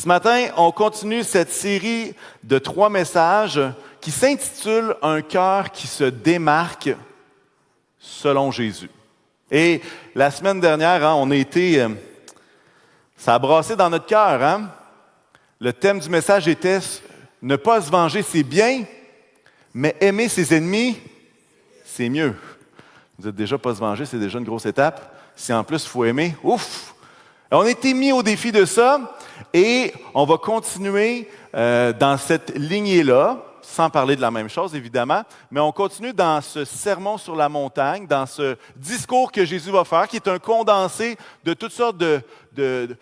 Ce matin, on continue cette série de 3 messages qui s'intitule « Un cœur qui se démarque selon Jésus ». Et la semaine dernière, on a été... ça a brassé dans notre cœur. Le thème du message était « Ne pas se venger, c'est bien, mais aimer ses ennemis, c'est mieux ». Vous êtes déjà pas se venger, c'est déjà une grosse étape. Si en plus il faut aimer, ouf! On a été mis au défi de ça et on va continuer dans cette lignée-là, sans parler de la même chose évidemment, mais on continue dans ce sermon sur la montagne, dans ce discours que Jésus va faire, qui est un condensé de toutes sortes de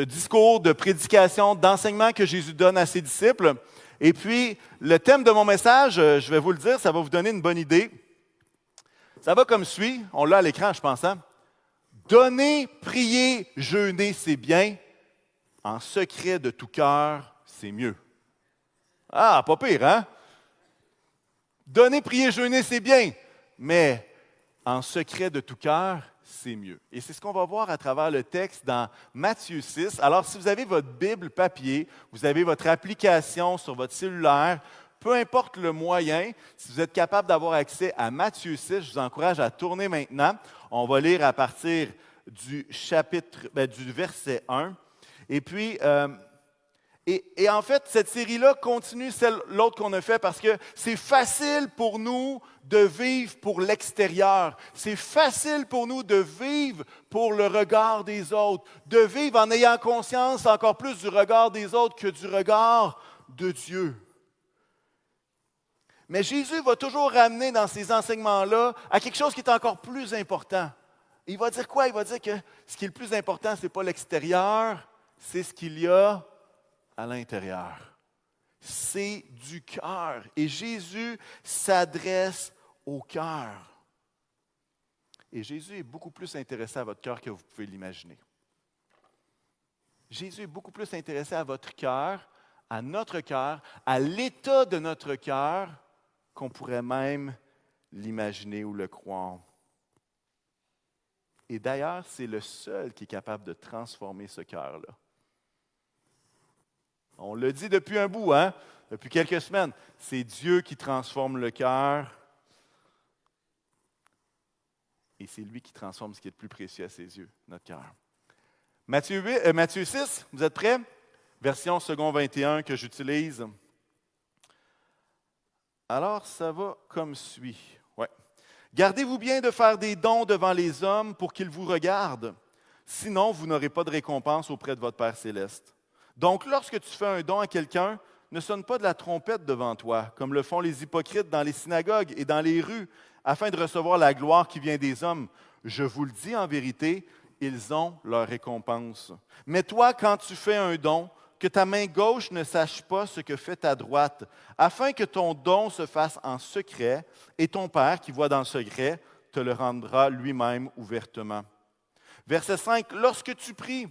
discours, de prédications, d'enseignements que Jésus donne à ses disciples. Et puis, le thème de mon message, je vais vous le dire, ça va vous donner une bonne idée. Ça va comme suit, on l'a à l'écran je pense, Donner, prier, jeûner, c'est bien. En secret de tout cœur, c'est mieux. Ah, pas pire, hein? Donner, prier, jeûner, c'est bien. Mais en secret de tout cœur, c'est mieux. Et c'est ce qu'on va voir à travers le texte dans Matthieu 6. Alors, si vous avez votre Bible papier, vous avez votre application sur votre cellulaire, peu importe le moyen, si vous êtes capable d'avoir accès à Matthieu 6, je vous encourage à tourner maintenant. On va lire à partir du verset 1. Et puis, et en fait, cette série-là continue l'autre qu'on a fait parce que c'est facile pour nous de vivre pour l'extérieur. C'est facile pour nous de vivre pour le regard des autres, de vivre en ayant conscience encore plus du regard des autres que du regard de Dieu. Mais Jésus va toujours ramener dans ces enseignements-là à quelque chose qui est encore plus important. Il va dire quoi? Il va dire que ce qui est le plus important, ce n'est pas l'extérieur, c'est ce qu'il y a à l'intérieur. C'est du cœur. Et Jésus s'adresse au cœur. Et Jésus est beaucoup plus intéressé à votre cœur que vous pouvez l'imaginer. Jésus est beaucoup plus intéressé à votre cœur, à notre cœur, à l'état de notre cœur, qu'on pourrait même l'imaginer ou le croire. Et d'ailleurs, c'est le seul qui est capable de transformer ce cœur-là. On le dit depuis un bout, depuis quelques semaines. C'est Dieu qui transforme le cœur. Et c'est lui qui transforme ce qui est le plus précieux à ses yeux, notre cœur. Matthieu 6, vous êtes prêts? Version second 21 que j'utilise. Alors, ça va comme suit. Ouais. Gardez-vous bien de faire des dons devant les hommes pour qu'ils vous regardent. Sinon, vous n'aurez pas de récompense auprès de votre Père céleste. Donc, lorsque tu fais un don à quelqu'un, ne sonne pas de la trompette devant toi, comme le font les hypocrites dans les synagogues et dans les rues, afin de recevoir la gloire qui vient des hommes. Je vous le dis en vérité, ils ont leur récompense. Mais toi, quand tu fais un don, que ta main gauche ne sache pas ce que fait ta droite, afin que ton don se fasse en secret, et ton Père qui voit dans le secret te le rendra lui-même ouvertement. Verset 5, lorsque tu pries,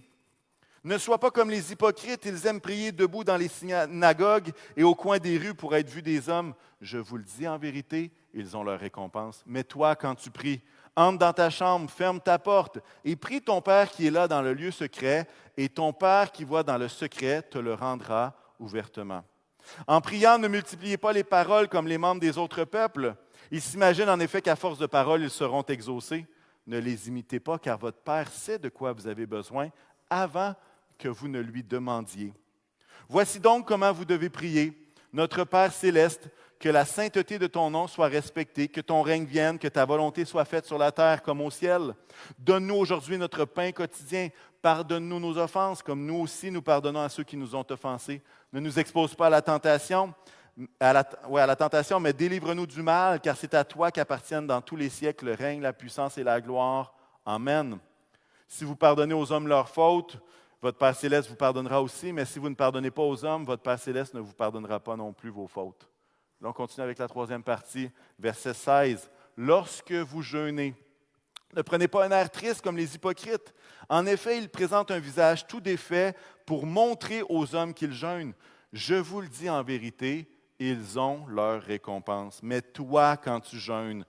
ne sois pas comme les hypocrites, ils aiment prier debout dans les synagogues et au coin des rues pour être vus des hommes. Je vous le dis en vérité, ils ont leur récompense. Mais toi, quand tu pries, entre dans ta chambre, ferme ta porte et prie ton Père qui est là dans le lieu secret, et ton Père qui voit dans le secret te le rendra ouvertement. En priant, ne multipliez pas les paroles comme les membres des autres peuples. Ils s'imaginent en effet qu'à force de paroles, ils seront exaucés. Ne les imitez pas, car votre Père sait de quoi vous avez besoin avant que vous ne lui demandiez. Voici donc comment vous devez prier. Notre Père céleste, que la sainteté de ton nom soit respectée, que ton règne vienne, que ta volonté soit faite sur la terre comme au ciel. Donne-nous aujourd'hui notre pain quotidien. Pardonne-nous nos offenses, comme nous aussi nous pardonnons à ceux qui nous ont offensés. Ne nous expose pas à la tentation, mais délivre-nous du mal, car c'est à toi qu'appartiennent dans tous les siècles le règne, la puissance et la gloire. Amen. Si vous pardonnez aux hommes leurs fautes, votre Père céleste vous pardonnera aussi, mais si vous ne pardonnez pas aux hommes, votre Père céleste ne vous pardonnera pas non plus vos fautes. Là, on continue avec la troisième partie, verset 16. Lorsque vous jeûnez, ne prenez pas un air triste comme les hypocrites. En effet, ils présentent un visage tout défait pour montrer aux hommes qu'ils jeûnent. Je vous le dis en vérité, ils ont leur récompense. Mais toi, quand tu jeûnes,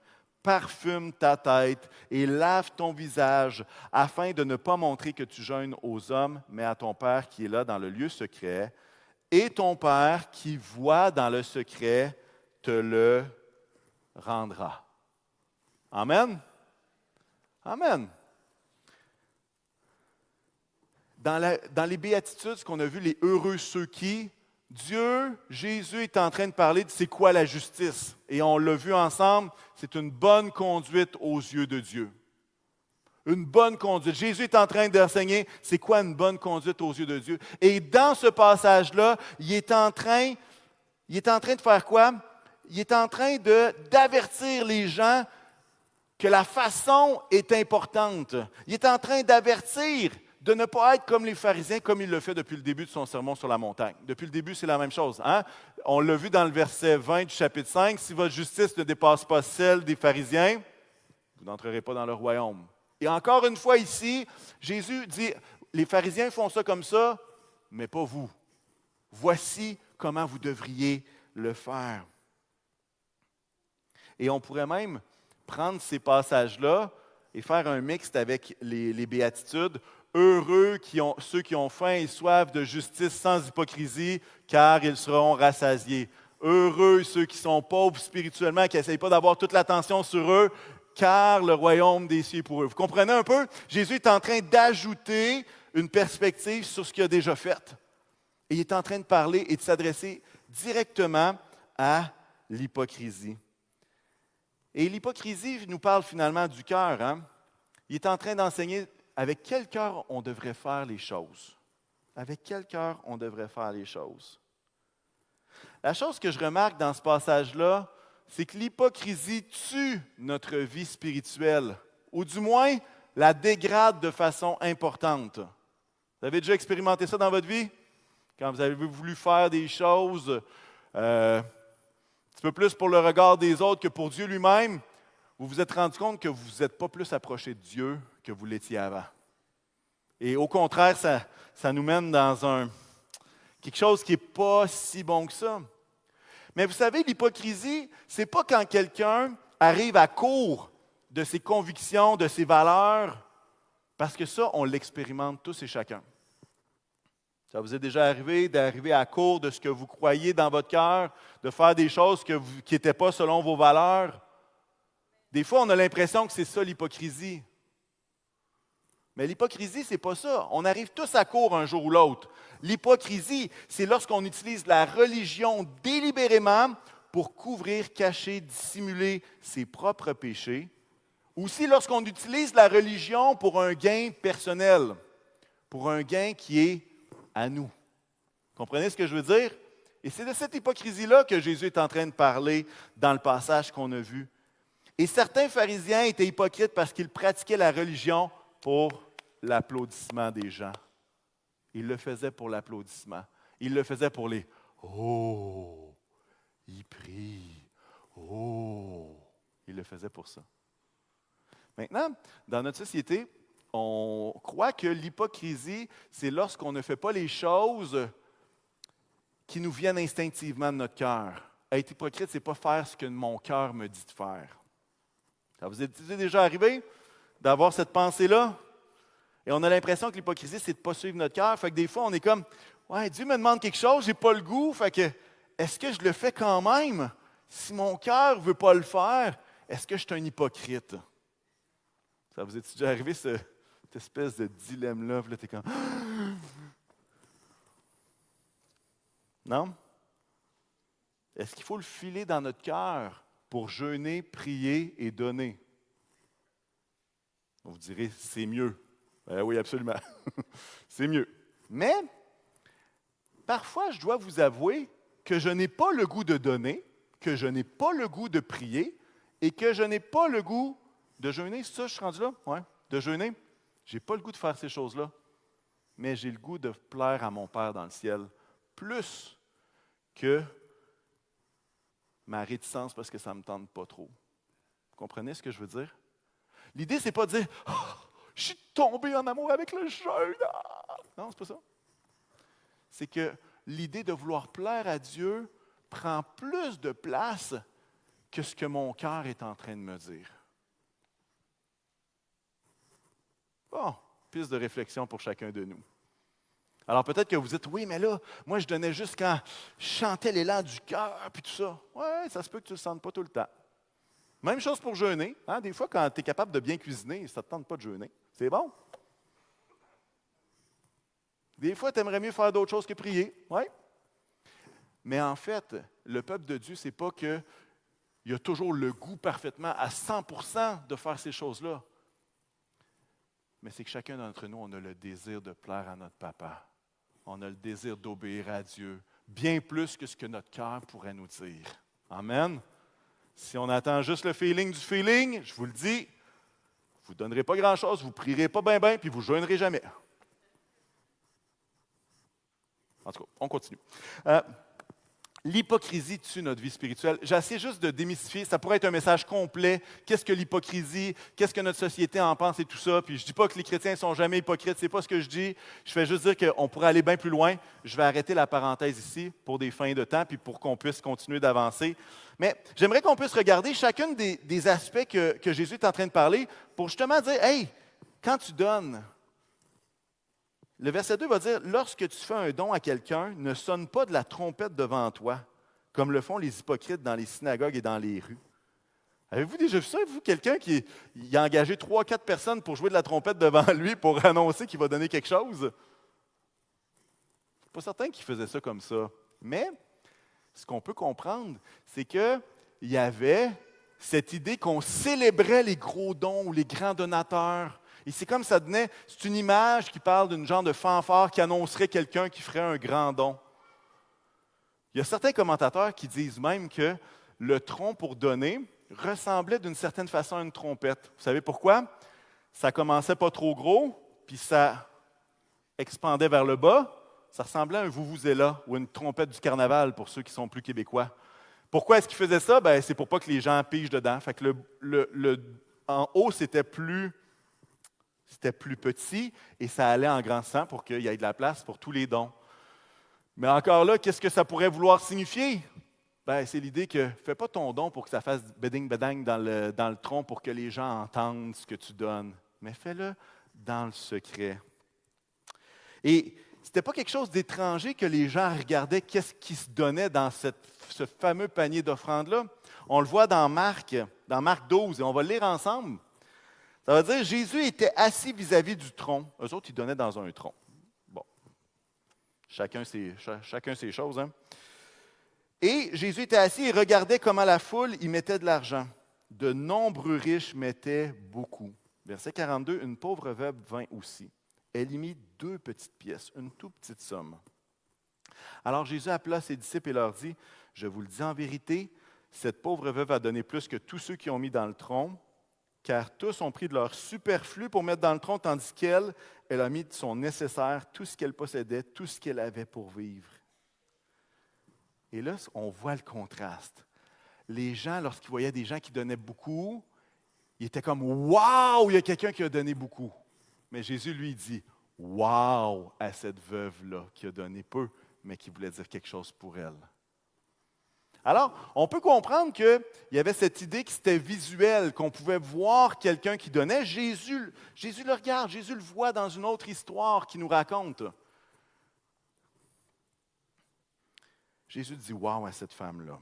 parfume ta tête et lave ton visage, afin de ne pas montrer que tu jeûnes aux hommes, mais à ton Père qui est là dans le lieu secret. Et ton Père qui voit dans le secret te le rendra. Amen. Amen. Dans les béatitudes, ce qu'on a vu, les heureux ceux qui, Dieu, Jésus est en train de parler de c'est quoi la justice. Et on l'a vu ensemble, c'est une bonne conduite aux yeux de Dieu. Une bonne conduite. Jésus est en train d'enseigner c'est quoi une bonne conduite aux yeux de Dieu. Et dans ce passage-là, il est en train de faire quoi? Il est en train d'avertir les gens que la façon est importante. Il est en train d'avertir de ne pas être comme les pharisiens, comme il le fait depuis le début de son sermon sur la montagne. Depuis le début, c'est la même chose. Hein? On l'a vu dans le verset 20 du chapitre 5, si votre justice ne dépasse pas celle des pharisiens, vous n'entrerez pas dans le royaume. Et encore une fois ici, Jésus dit, les pharisiens font ça comme ça, mais pas vous. Voici comment vous devriez le faire. Et on pourrait même prendre ces passages-là et faire un mixte avec les béatitudes. Heureux ceux qui ont faim et soif de justice sans hypocrisie, car ils seront rassasiés. Heureux ceux qui sont pauvres spirituellement, qui n'essayent pas d'avoir toute l'attention sur eux, car le royaume des cieux est pour eux. Vous comprenez un peu? Jésus est en train d'ajouter une perspective sur ce qu'il a déjà fait. Et il est en train de parler et de s'adresser directement à l'hypocrisie. Et l'hypocrisie nous parle finalement du cœur. Hein? Il est en train d'enseigner avec quel cœur on devrait faire les choses. Avec quel cœur on devrait faire les choses. La chose que je remarque dans ce passage-là, c'est que l'hypocrisie tue notre vie spirituelle, ou du moins la dégrade de façon importante. Vous avez déjà expérimenté ça dans votre vie? Quand vous avez voulu faire des choses un petit peu plus pour le regard des autres que pour Dieu lui-même, vous vous êtes rendu compte que vous ne vous êtes pas plus approché de Dieu que vous l'étiez avant. Et au contraire, ça nous mène dans quelque chose qui n'est pas si bon que ça. Mais vous savez, l'hypocrisie, ce n'est pas quand quelqu'un arrive à court de ses convictions, de ses valeurs, parce que ça, on l'expérimente tous et chacun. Ça vous est déjà arrivé d'arriver à court de ce que vous croyez dans votre cœur, de faire des choses qui n'étaient pas selon vos valeurs? Des fois, on a l'impression que c'est ça l'hypocrisie. Mais l'hypocrisie, ce n'est pas ça. On arrive tous à court un jour ou l'autre. L'hypocrisie, c'est lorsqu'on utilise la religion délibérément pour couvrir, cacher, dissimuler ses propres péchés. Aussi lorsqu'on utilise la religion pour un gain personnel, pour un gain qui est à nous. Comprenez ce que je veux dire? Et c'est de cette hypocrisie-là que Jésus est en train de parler dans le passage qu'on a vu. Et certains pharisiens étaient hypocrites parce qu'ils pratiquaient la religion pour l'applaudissement des gens. Ils le faisaient pour l'applaudissement. Ils le faisaient pour les « Oh! » Ils prient. « Oh! » Ils le faisaient pour ça. Maintenant, dans notre société, on croit que l'hypocrisie, c'est lorsqu'on ne fait pas les choses qui nous viennent instinctivement de notre cœur. Être hypocrite, ce n'est pas faire ce que mon cœur me dit de faire. Ça vous est déjà arrivé d'avoir cette pensée-là? Et on a l'impression que l'hypocrisie, c'est de ne pas suivre notre cœur. Fait que des fois, on est comme, ouais, Dieu me demande quelque chose, je n'ai pas le goût. Fait que, est-ce que je le fais quand même? Si mon cœur ne veut pas le faire, est-ce que je suis un hypocrite? Ça vous est déjà arrivé, cette espèce de dilemme-là? Là, tu es comme, non? Est-ce qu'il faut le filer dans notre cœur pour jeûner, prier et donner? Vous direz, c'est mieux. Oui, absolument. C'est mieux. Mais, parfois, je dois vous avouer que je n'ai pas le goût de donner, que je n'ai pas le goût de prier et que je n'ai pas le goût de jeûner. C'est ça, je suis rendu là? Oui, de jeûner. Je n'ai pas le goût de faire ces choses-là. Mais j'ai le goût de plaire à mon Père dans le ciel plus que ma réticence parce que ça ne me tente pas trop. Vous comprenez ce que je veux dire? L'idée, ce n'est pas de dire oh, « Je suis tombé en amour avec le jeûne! » Non, c'est pas ça. C'est que l'idée de vouloir plaire à Dieu prend plus de place que ce que mon cœur est en train de me dire. Bon, piste de réflexion pour chacun de nous. Alors peut-être que vous dites, oui, mais là, moi je donnais juste quand je chantais l'élan du cœur, puis tout ça. Oui, ça se peut que tu ne le sentes pas tout le temps. Même chose pour jeûner. Hein? Des fois, quand tu es capable de bien cuisiner, ça ne te tente pas de jeûner. C'est bon. Des fois, tu aimerais mieux faire d'autres choses que prier. Oui. Mais en fait, le peuple de Dieu, ce n'est pas qu'il a toujours le goût parfaitement à 100% de faire ces choses-là. Mais c'est que chacun d'entre nous, on a le désir de plaire à notre papa. On a le désir d'obéir à Dieu, bien plus que ce que notre cœur pourrait nous dire. Amen. Si on attend juste le feeling du feeling, je vous le dis, vous ne donnerez pas grand-chose, vous ne prierez pas bien, puis vous ne jeûnerez jamais. En tout cas, on continue. L'hypocrisie tue notre vie spirituelle. J'essaie juste de démystifier. Ça pourrait être un message complet. Qu'est-ce que l'hypocrisie? Qu'est-ce que notre société en pense et tout ça? Puis je ne dis pas que les chrétiens ne sont jamais hypocrites. Ce n'est pas ce que je dis. Je fais juste dire qu'on pourrait aller bien plus loin. Je vais arrêter la parenthèse ici pour des fins de temps puis pour qu'on puisse continuer d'avancer. Mais j'aimerais qu'on puisse regarder chacun des aspects que Jésus est en train de parler pour justement dire, hey, quand tu donnes, le verset 2 va dire, « Lorsque tu fais un don à quelqu'un, ne sonne pas de la trompette devant toi, comme le font les hypocrites dans les synagogues et dans les rues. » Avez-vous déjà vu ça, vous, quelqu'un qui a engagé 3-4 personnes pour jouer de la trompette devant lui pour annoncer qu'il va donner quelque chose? Je ne suis pas certain qu'il faisait ça comme ça. Mais ce qu'on peut comprendre, c'est qu'il y avait cette idée qu'on célébrait les gros dons ou les grands donateurs. Et c'est comme ça donnait, c'est une image qui parle d'une genre de fanfare qui annoncerait quelqu'un qui ferait un grand don. Il y a certains commentateurs qui disent même que le tronc pour donner ressemblait d'une certaine façon à une trompette. Vous savez pourquoi? Ça commençait pas trop gros, puis ça expandait vers le bas. Ça ressemblait à un vuvuzela ou une trompette du carnaval pour ceux qui sont plus québécois. Pourquoi est-ce qu'ils faisaient ça? Ben, c'est pour pas que les gens pigent dedans. Fait que en haut, c'était plus petit et ça allait en grandissant pour qu'il y ait de la place pour tous les dons. Mais encore là, qu'est-ce que ça pourrait vouloir signifier? Ben, c'est l'idée que fais pas ton don pour que ça fasse beding-bedang dans le tronc pour que les gens entendent ce que tu donnes, mais fais-le dans le secret. Et ce n'était pas quelque chose d'étranger que les gens regardaient qu'est-ce qui se donnait dans ce fameux panier d'offrandes-là. On le voit dans Marc 12, et on va le lire ensemble. Ça veut dire Jésus était assis vis-à-vis du tronc. Eux autres, ils donnaient dans un tronc. Bon. Chacun ses choses, hein? Et Jésus était assis et regardait comment la foule y mettait de l'argent. De nombreux riches mettaient beaucoup. Verset 42, une pauvre veuve vint aussi. Elle y mit 2 petites pièces, une toute petite somme. Alors Jésus appela ses disciples et leur dit, « Je vous le dis en vérité, cette pauvre veuve a donné plus que tous ceux qui ont mis dans le tronc, car tous ont pris de leur superflu pour mettre dans le tronc, tandis qu'elle, elle a mis de son nécessaire, tout ce qu'elle possédait, tout ce qu'elle avait pour vivre. » Et là, on voit le contraste. Les gens, lorsqu'ils voyaient des gens qui donnaient beaucoup, ils étaient comme « Wow, il y a quelqu'un qui a donné beaucoup ». Mais Jésus lui dit « Wow » à cette veuve-là qui a donné peu, mais qui voulait dire quelque chose pour elle. Alors, on peut comprendre qu'il y avait cette idée que c'était visuel, qu'on pouvait voir quelqu'un qui donnait. Jésus le regarde, Jésus le voit dans une autre histoire qu'il nous raconte. Jésus dit « Wow » à cette femme-là.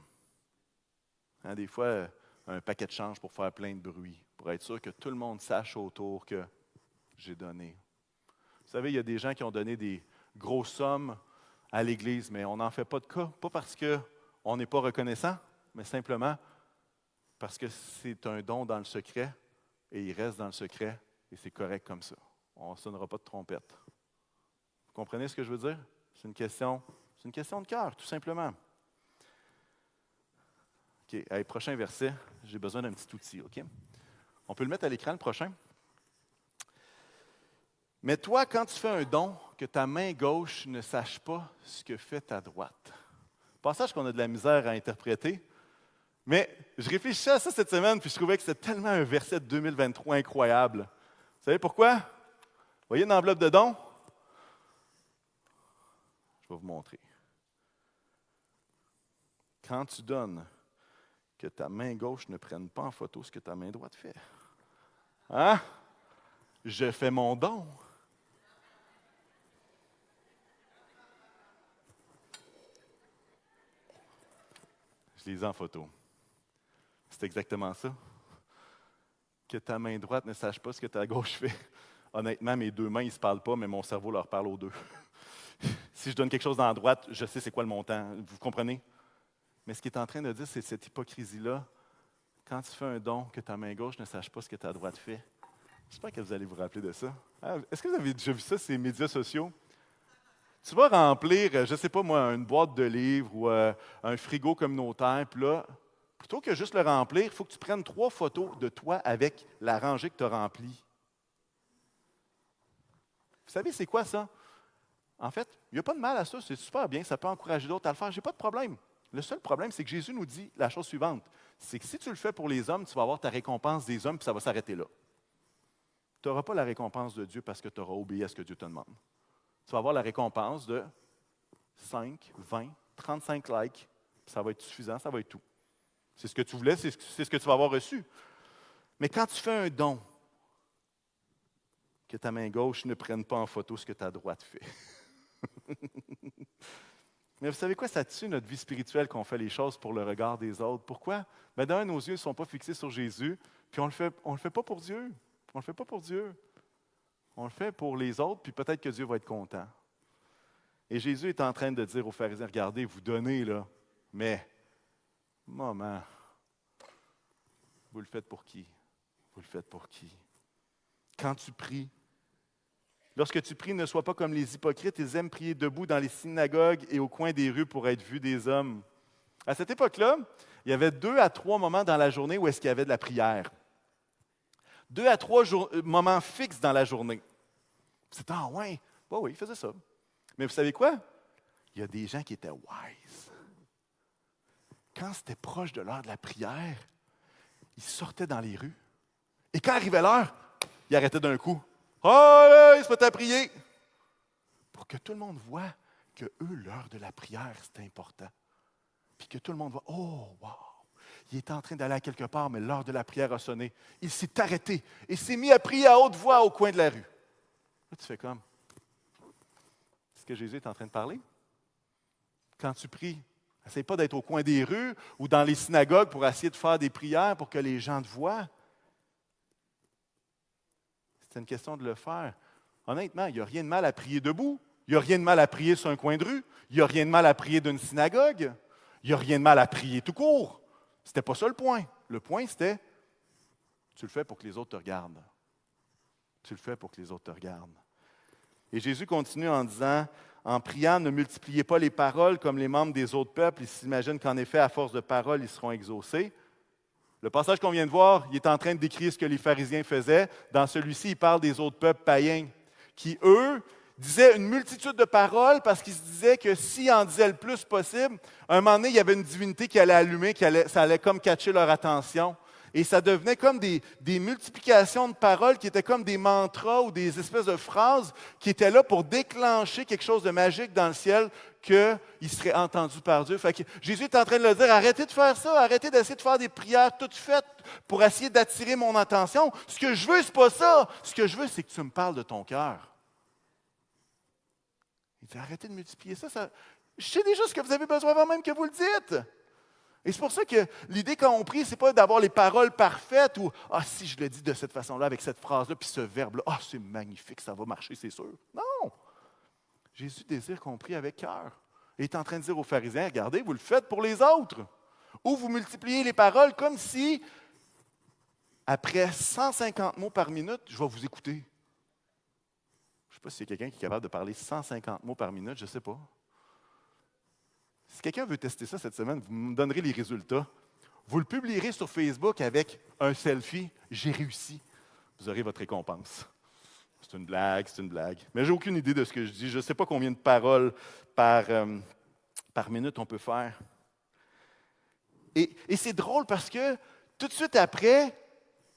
Hein, des fois, un paquet de change pour faire plein de bruit, pour être sûr que tout le monde sache autour que j'ai donné. Vous savez, il y a des gens qui ont donné des grosses sommes à l'Église, mais on n'en fait pas de cas, pas parce qu'on n'est pas reconnaissant, mais simplement parce que c'est un don dans le secret et il reste dans le secret et c'est correct comme ça. On ne sonnera pas de trompette. Vous comprenez ce que je veux dire? C'est une question de cœur, tout simplement. OK, allez, prochain verset. J'ai besoin d'un petit outil, OK? On peut le mettre à l'écran, le prochain. Mais toi, quand tu fais un don, que ta main gauche ne sache pas ce que fait ta droite. Passage qu'on a de la misère à interpréter, mais je réfléchissais à ça cette semaine, puis je trouvais que c'était tellement un verset de 2023 incroyable. Vous savez pourquoi? Vous voyez une enveloppe de dons? Je vais vous montrer. Quand tu donnes, que ta main gauche ne prenne pas en photo ce que ta main droite fait. Hein? je fais mon don. Je les ai en photo. C'est exactement ça. Que ta main droite ne sache pas ce que ta gauche fait. Honnêtement, mes deux mains, ils ne se parlent pas, mais mon cerveau leur parle aux deux. Si je donne quelque chose dans la droite, je sais c'est quoi le montant. Vous comprenez? Mais ce qu'il est en train de dire, c'est cette hypocrisie-là. Quand tu fais un don, que ta main gauche ne sache pas ce que ta droite fait. J'espère que vous allez vous rappeler de ça. Est-ce que vous avez déjà vu ça, ces médias sociaux? Tu vas remplir, je ne sais pas moi, une boîte de livres ou un frigo communautaire, puis là, plutôt que juste le remplir, il faut que tu prennes 3 photos de toi avec la rangée que tu as remplie. Vous savez, c'est quoi ça? En fait, il n'y a pas de mal à ça, c'est super bien, ça peut encourager d'autres à le faire, je n'ai pas de problème. Le seul problème, c'est que Jésus nous dit la chose suivante, c'est que si tu le fais pour les hommes, tu vas avoir ta récompense des hommes, puis ça va s'arrêter là. Tu n'auras pas la récompense de Dieu parce que tu auras obéi à ce que Dieu te demande. Tu vas avoir la récompense de 5, 20, 35 likes, puis ça va être suffisant, ça va être tout. C'est ce que tu voulais, c'est ce que tu vas avoir reçu. Mais quand tu fais un don, que ta main gauche ne prenne pas en photo ce que ta droite fait. Mais vous savez quoi, ça tue notre vie spirituelle qu'on fait les choses pour le regard des autres. Pourquoi? Bien, d'un, nos yeux ne sont pas fixés sur Jésus, puis on le fait pas pour Dieu. On ne le fait pas pour Dieu. On le fait pour les autres, puis peut-être que Dieu va être content. Et Jésus est en train de dire aux pharisiens, regardez, vous donnez, là, mais, maman, vous le faites pour qui? Vous le faites pour qui? Quand tu pries, lorsque tu pries, ne sois pas comme les hypocrites, ils aiment prier debout dans les synagogues et au coin des rues pour être vus des hommes. À cette époque-là, il y avait 2 à 3 moments dans la journée où est-ce qu'il y avait de la prière. 2 à 3 moments fixes dans la journée. C'était ouais, oui, il faisait ça. Mais vous savez quoi? Il y a des gens qui étaient wise. Quand c'était proche de l'heure de la prière, ils sortaient dans les rues. Et quand arrivait l'heure, ils arrêtaient d'un coup. Oh, il se mettait à prier. Pour que tout le monde voie que eux, l'heure de la prière, c'est important. Puis que tout le monde voit, oh, wow, il était en train d'aller à quelque part, mais l'heure de la prière a sonné. Il s'est arrêté et s'est mis à prier à haute voix au coin de la rue. Là, tu fais comme, est-ce que Jésus est en train de parler? Quand tu pries, essaye pas d'être au coin des rues ou dans les synagogues pour essayer de faire des prières pour que les gens te voient. C'est une question de le faire. Honnêtement, il n'y a rien de mal à prier debout. Il n'y a rien de mal à prier sur un coin de rue. Il n'y a rien de mal à prier d'une synagogue. Il n'y a rien de mal à prier tout court. Ce n'était pas ça le point. Le point, c'était, tu le fais pour que les autres te regardent. Tu le fais pour que les autres te regardent. Et Jésus continue en disant, en priant, ne multipliez pas les paroles comme les membres des autres peuples. Ils s'imaginent qu'en effet, à force de paroles, ils seront exaucés. Le passage qu'on vient de voir, il est en train de décrire ce que les pharisiens faisaient. Dans celui-ci, il parle des autres peuples païens qui, eux, disaient une multitude de paroles parce qu'ils se disaient que s'ils en disaient le plus possible, à un moment donné, il y avait une divinité qui allait allumer, ça allait comme catcher leur attention. Et ça devenait comme des multiplications de paroles qui étaient comme des mantras ou des espèces de phrases qui étaient là pour déclencher quelque chose de magique dans le ciel qu'il serait entendu par Dieu. Fait que Jésus est en train de leur dire, arrêtez de faire ça, arrêtez d'essayer de faire des prières toutes faites pour essayer d'attirer mon attention. Ce que je veux, ce n'est pas ça. Ce que je veux, c'est que tu me parles de ton cœur. Il dit, arrêtez de multiplier ça. Je sais déjà ce que vous avez besoin avant même que vous le dites. Et c'est pour ça que l'idée quand on prie, ce n'est pas d'avoir les paroles parfaites ou « Ah, si je le dis de cette façon-là, avec cette phrase-là, puis ce verbe-là, ah, c'est magnifique, ça va marcher, c'est sûr. » Non! Jésus désire qu'on prie avec cœur. Il est en train de dire aux pharisiens, regardez, vous le faites pour les autres. Ou vous multipliez les paroles comme si, après 150 mots par minute, je vais vous écouter. Je ne sais pas s'il y a quelqu'un qui est capable de parler 150 mots par minute, je ne sais pas. Si quelqu'un veut tester ça cette semaine, vous me donnerez les résultats. Vous le publierez sur Facebook avec un selfie. J'ai réussi. Vous aurez votre récompense. C'est une blague. Mais je n'ai aucune idée de ce que je dis. Je ne sais pas combien de paroles par minute on peut faire. Et c'est drôle parce que tout de suite après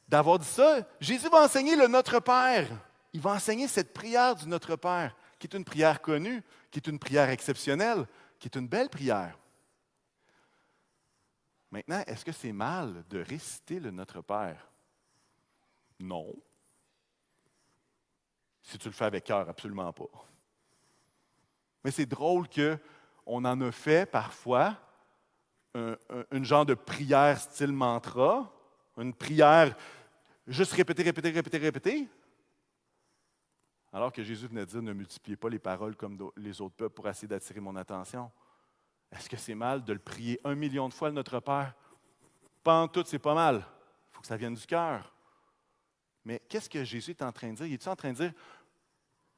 d'avoir dit ça, Jésus va enseigner le Notre Père. Il va enseigner cette prière du Notre Père, qui est une prière connue, qui est une prière exceptionnelle, qui est une belle prière. Maintenant, est-ce que c'est mal de réciter le Notre Père? Non. Si tu le fais avec cœur, absolument pas. Mais c'est drôle qu'on en a fait parfois une genre de prière style mantra, une prière juste répéter, répéter, répéter, répéter. Alors que Jésus venait de dire, ne multipliez pas les paroles comme les autres peuples pour essayer d'attirer mon attention. Est-ce que c'est mal de le prier 1 million de fois le Notre Père? Pas en tout, c'est pas mal. Il faut que ça vienne du cœur. Mais qu'est-ce que Jésus est en train de dire? Il est en train de dire,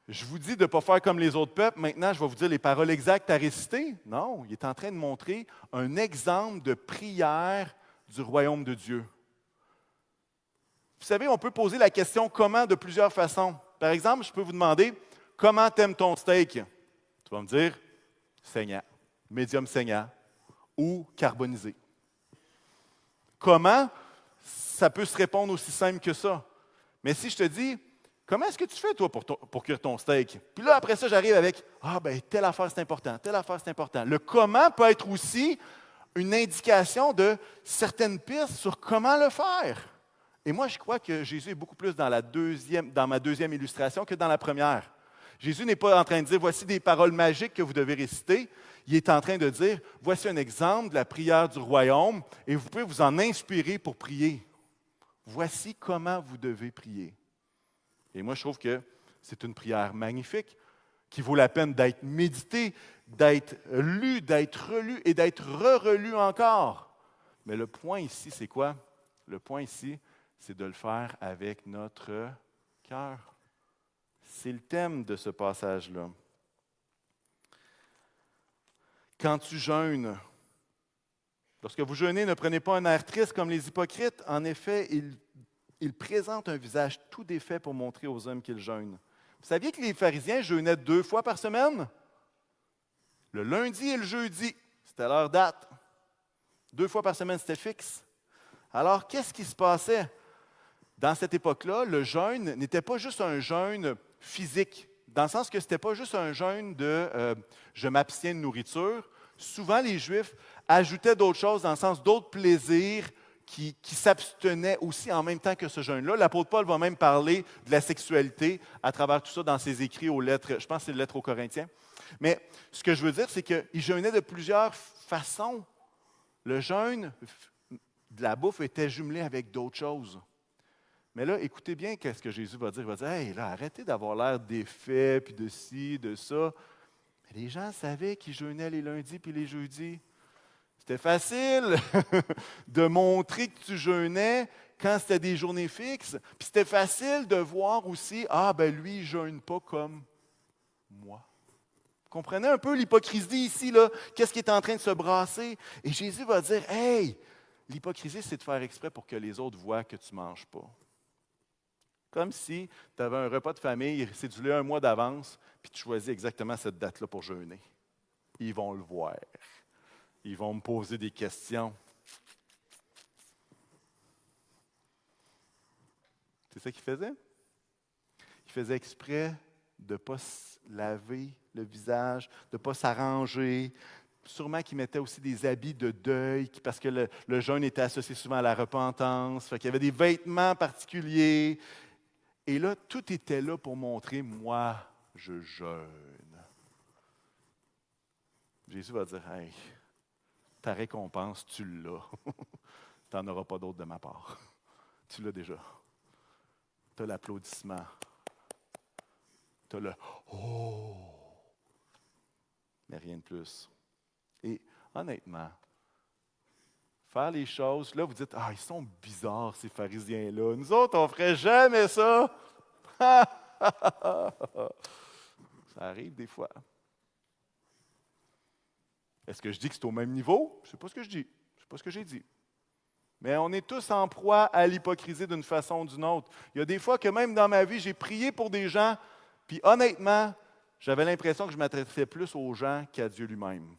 je vous dis de ne pas faire comme les autres peuples, maintenant je vais vous dire les paroles exactes à réciter? Non, il est en train de montrer un exemple de prière du royaume de Dieu. Vous savez, on peut poser la question comment de plusieurs façons. Par exemple, je peux vous demander, comment t'aimes ton steak? Tu vas me dire, saignant, médium saignant ou carbonisé. Comment? Ça peut se répondre aussi simple que ça. Mais si je te dis, comment est-ce que tu fais, toi, pour cuire ton steak? Puis là, après ça, j'arrive avec, telle affaire, c'est important, telle affaire, c'est important. Le comment peut être aussi une indication de certaines pistes sur comment le faire. Et moi, je crois que Jésus est beaucoup plus dans ma deuxième illustration que dans la première. Jésus n'est pas en train de dire, voici des paroles magiques que vous devez réciter. Il est en train de dire, voici un exemple de la prière du royaume et vous pouvez vous en inspirer pour prier. Voici comment vous devez prier. Et moi, je trouve que c'est une prière magnifique qui vaut la peine d'être méditée, d'être lue, d'être relue et d'être re-relue encore. Mais le point ici, c'est quoi? Le point ici, c'est de le faire avec notre cœur. C'est le thème de ce passage-là. Quand tu jeûnes, lorsque vous jeûnez, ne prenez pas un air triste comme les hypocrites. En effet, ils présentent un visage tout défait pour montrer aux hommes qu'ils jeûnent. Vous saviez que les pharisiens jeûnaient 2 fois par semaine? Le lundi et le jeudi, c'était leur date. 2 fois par semaine, c'était fixe. Alors, qu'est-ce qui se passait? Dans cette époque-là, le jeûne n'était pas juste un jeûne physique, dans le sens que ce n'était pas juste un jeûne de je m'abstiens de nourriture. Souvent, les Juifs ajoutaient d'autres choses, dans le sens d'autres plaisirs qui s'abstenaient aussi en même temps que ce jeûne-là. L'apôtre Paul va même parler de la sexualité à travers tout ça dans ses écrits aux lettres, je pense que c'est les lettres aux Corinthiens. Mais ce que je veux dire, c'est qu'il jeûnait de plusieurs façons. Le jeûne de la bouffe était jumelé avec d'autres choses. Mais là, écoutez bien ce que Jésus va dire. Il va dire, hey, là, arrêtez d'avoir l'air défait, puis de ci, de ça. Mais les gens savaient qu'ils jeûnaient les lundis puis les jeudis. C'était facile de montrer que tu jeûnais quand c'était des journées fixes. Puis c'était facile de voir aussi, lui, il ne jeûne pas comme moi. Vous comprenez un peu l'hypocrisie ici, là? Qu'est-ce qui est en train de se brasser? Et Jésus va dire, hey, l'hypocrisie, c'est de faire exprès pour que les autres voient que tu ne manges pas. Comme si tu avais un repas de famille cédulé 1 mois d'avance, puis tu choisis exactement cette date-là pour jeûner. Ils vont le voir. Ils vont me poser des questions. C'est ça qu'il faisait? Il faisait exprès de ne pas se laver le visage, de ne pas s'arranger. Sûrement qu'il mettait aussi des habits de deuil, parce que le jeûne était associé souvent à la repentance. Fait qu'il y avait des vêtements particuliers. Et là, tout était là pour montrer, moi, je jeûne. Jésus va dire, hey, ta récompense, tu l'as. Tu n'en auras pas d'autre de ma part. Tu l'as déjà. Tu as l'applaudissement. Tu as le oh. Mais rien de plus. Et honnêtement, faire les choses, là, vous dites, ils sont bizarres, ces pharisiens-là. Nous autres, on ne ferait jamais ça. Ça arrive des fois. Est-ce que je dis que c'est au même niveau? Je ne sais pas ce que je dis. Je ne sais pas ce que j'ai dit. Mais on est tous en proie à l'hypocrisie d'une façon ou d'une autre. Il y a des fois que même dans ma vie, j'ai prié pour des gens, puis honnêtement, j'avais l'impression que je m'adressais plus aux gens qu'à Dieu lui-même.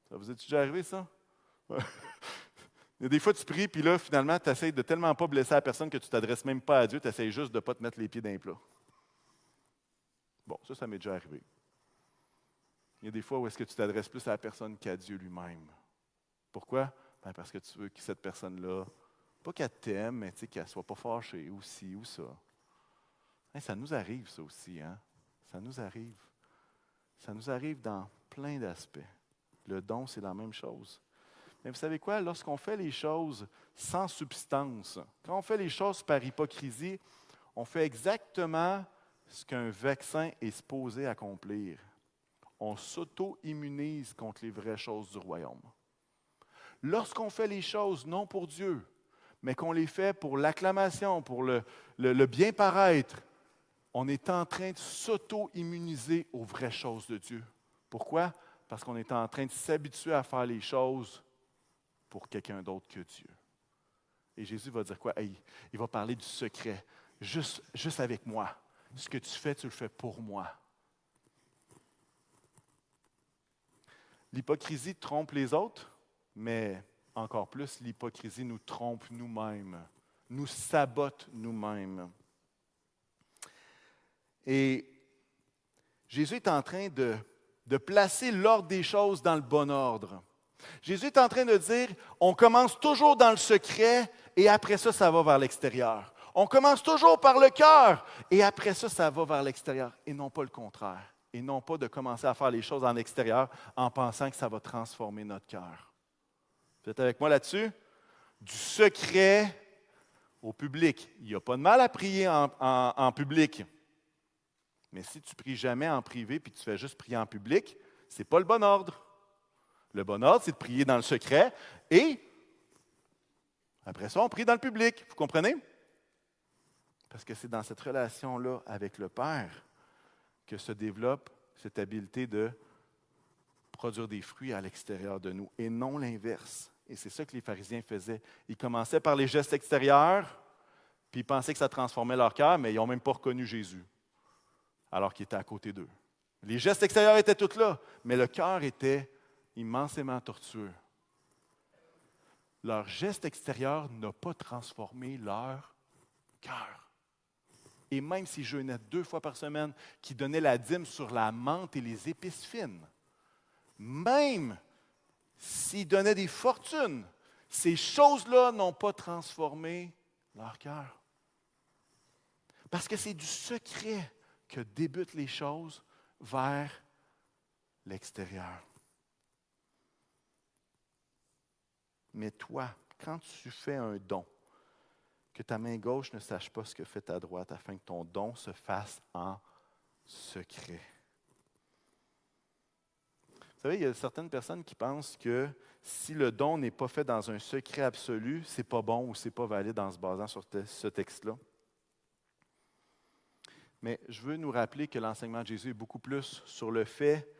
Ça vous est déjà arrivé, ça? Il y a des fois, tu pries, puis là, finalement, tu essaies de tellement pas blesser la personne que tu ne t'adresses même pas à Dieu, tu essaies juste de ne pas te mettre les pieds dans les plats. Bon, ça m'est déjà arrivé. Il y a des fois où est-ce que tu t'adresses plus à la personne qu'à Dieu lui-même. Pourquoi? Parce que tu veux que cette personne-là, pas qu'elle t'aime, mais qu'elle ne soit pas fâchée, ou ci, ou ça. Hein, ça nous arrive, ça aussi, hein? Ça nous arrive. Ça nous arrive dans plein d'aspects. Le don, c'est la même chose. Mais vous savez quoi? Lorsqu'on fait les choses sans substance, quand on fait les choses par hypocrisie, on fait exactement ce qu'un vaccin est supposé accomplir. On s'auto-immunise contre les vraies choses du royaume. Lorsqu'on fait les choses non pour Dieu, mais qu'on les fait pour l'acclamation, pour le bien paraître, on est en train de s'auto-immuniser aux vraies choses de Dieu. Pourquoi? Parce qu'on est en train de s'habituer à faire les choses pour quelqu'un d'autre que Dieu. Et Jésus va dire quoi? Hey, il va parler du secret. Juste avec moi. Ce que tu le fais pour moi. L'hypocrisie trompe les autres, mais encore plus, l'hypocrisie nous trompe nous-mêmes, nous sabote nous-mêmes. Et Jésus est en train de placer l'ordre des choses dans le bon ordre. Jésus est en train de dire, on commence toujours dans le secret et après ça, ça va vers l'extérieur. On commence toujours par le cœur et après ça, ça va vers l'extérieur et non pas le contraire. Et non pas de commencer à faire les choses en extérieur en pensant que ça va transformer notre cœur. Vous êtes avec moi là-dessus? Du secret au public. Il n'y a pas de mal à prier en public. Mais si tu ne pries jamais en privé puis tu fais juste prier en public, ce n'est pas le bon ordre. Le bon ordre, c'est de prier dans le secret et après ça, on prie dans le public. Vous comprenez? Parce que c'est dans cette relation-là avec le Père que se développe cette habileté de produire des fruits à l'extérieur de nous et non l'inverse. Et c'est ça que les pharisiens faisaient. Ils commençaient par les gestes extérieurs, puis ils pensaient que ça transformait leur cœur, mais ils n'ont même pas reconnu Jésus, alors qu'il était à côté d'eux. Les gestes extérieurs étaient tous là, mais le cœur était immensément tortueux. Leur geste extérieur n'a pas transformé leur cœur. Et même s'ils jeûnaient 2 fois par semaine, qui donnaient la dîme sur la menthe et les épices fines, même s'ils donnaient des fortunes, ces choses-là n'ont pas transformé leur cœur. Parce que c'est du secret que débutent les choses vers l'extérieur. Mais toi, quand tu fais un don, que ta main gauche ne sache pas ce que fait ta droite, afin que ton don se fasse en secret. Vous savez, il y a certaines personnes qui pensent que si le don n'est pas fait dans un secret absolu, ce n'est pas bon ou ce n'est pas valide en se basant sur ce texte-là. Mais je veux nous rappeler que l'enseignement de Jésus est beaucoup plus sur le fait,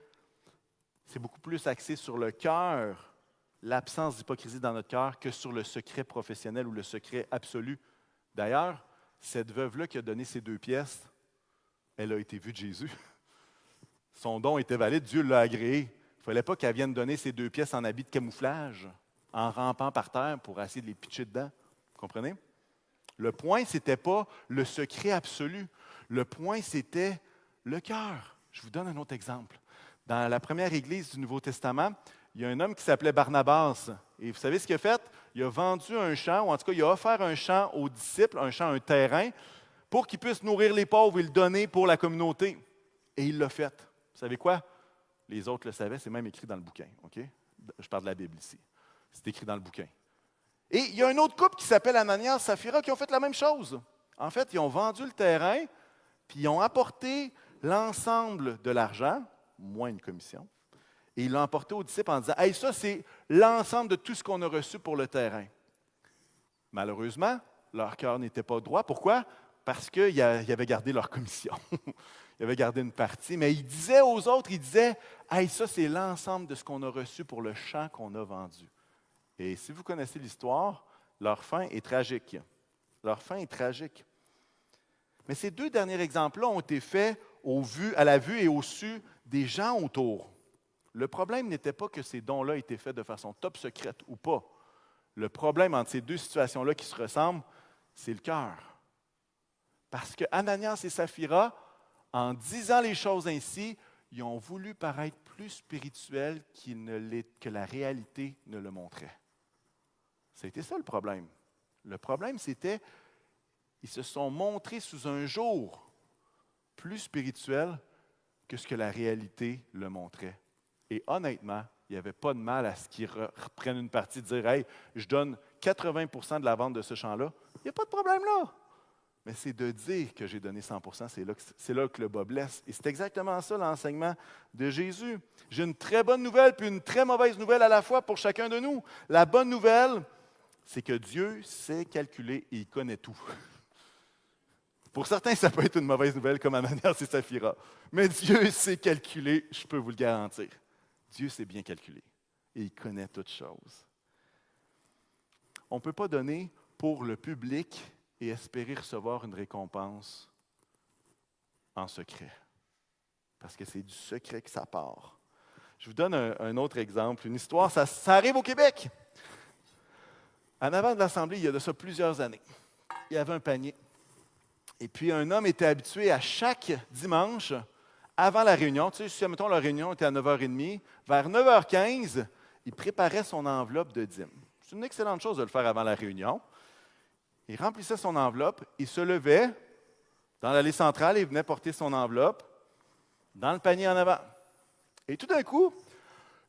c'est beaucoup plus axé sur le cœur, l'absence d'hypocrisie dans notre cœur, que sur le secret professionnel ou le secret absolu. D'ailleurs, cette veuve-là qui a donné ses 2 pièces, elle a été vue de Jésus. Son don était valide, Dieu l'a agréé. Il ne fallait pas qu'elle vienne donner ses 2 pièces en habit de camouflage, en rampant par terre pour essayer de les pitcher dedans. Vous comprenez? Le point, ce n'était pas le secret absolu. Le point, c'était le cœur. Je vous donne un autre exemple. Dans la première église du Nouveau Testament, il y a un homme qui s'appelait Barnabas. Et vous savez ce qu'il a fait? Il a vendu un champ, ou en tout cas, il a offert un champ aux disciples, un terrain, pour qu'ils puissent nourrir les pauvres et le donner pour la communauté. Et il l'a fait. Vous savez quoi? Les autres le savaient, c'est même écrit dans le bouquin. Okay? Je parle de la Bible ici. C'est écrit dans le bouquin. Et il y a un autre couple qui s'appelle Ananias et Saphira qui ont fait la même chose. En fait, ils ont vendu le terrain, puis ils ont apporté l'ensemble de l'argent, moins une commission, et ils l'ont apporté aux disciples en disant « Hey, ça, c'est l'ensemble de tout ce qu'on a reçu pour le terrain. » Malheureusement, leur cœur n'était pas droit. Pourquoi? Parce qu'ils avaient gardé leur commission. Ils avaient gardé une partie. Mais ils disaient aux autres, ils disaient « Hey, ça, c'est l'ensemble de ce qu'on a reçu pour le champ qu'on a vendu. » Et si vous connaissez l'histoire, leur fin est tragique. Leur fin est tragique. Mais ces 2 derniers exemples-là ont été faits à la vue et au su des gens autour. Le problème n'était pas que ces dons-là étaient faits de façon top secrète ou pas. Le problème entre ces 2 situations-là qui se ressemblent, c'est le cœur. Parce que Ananias et Saphira, en disant les choses ainsi, ils ont voulu paraître plus spirituels que la réalité ne le montrait. C'était ça le problème. Le problème, c'était, ils se sont montrés sous un jour plus spirituel que ce que la réalité le montrait. Et honnêtement, il n'y avait pas de mal à ce qu'ils reprennent une partie, de dire « Hey, je donne 80% de la vente de ce champ-là. » Il n'y a pas de problème là. Mais c'est de dire que j'ai donné 100%, c'est là que le bas blesse. Et c'est exactement ça l'enseignement de Jésus. J'ai une très bonne nouvelle puis une très mauvaise nouvelle à la fois pour chacun de nous. La bonne nouvelle, c'est que Dieu sait calculer et il connaît tout. Pour certains, ça peut être une mauvaise nouvelle comme Ananias et Saphira. Mais Dieu sait calculer, je peux vous le garantir. Dieu sait bien calculer et il connaît toutes choses. On ne peut pas donner pour le public et espérer recevoir une récompense en secret. Parce que c'est du secret que ça part. Je vous donne un autre exemple, une histoire, ça arrive au Québec. En avant de l'Assemblée, il y a de ça plusieurs années, il y avait un panier. Et puis un homme était habitué à chaque dimanche, avant la réunion, tu sais, si mettons la réunion était à 9h30, vers 9h15, il préparait son enveloppe de dîmes. C'est une excellente chose de le faire avant la réunion. Il remplissait son enveloppe, il se levait dans l'allée centrale et il venait porter son enveloppe dans le panier en avant. Et tout d'un coup,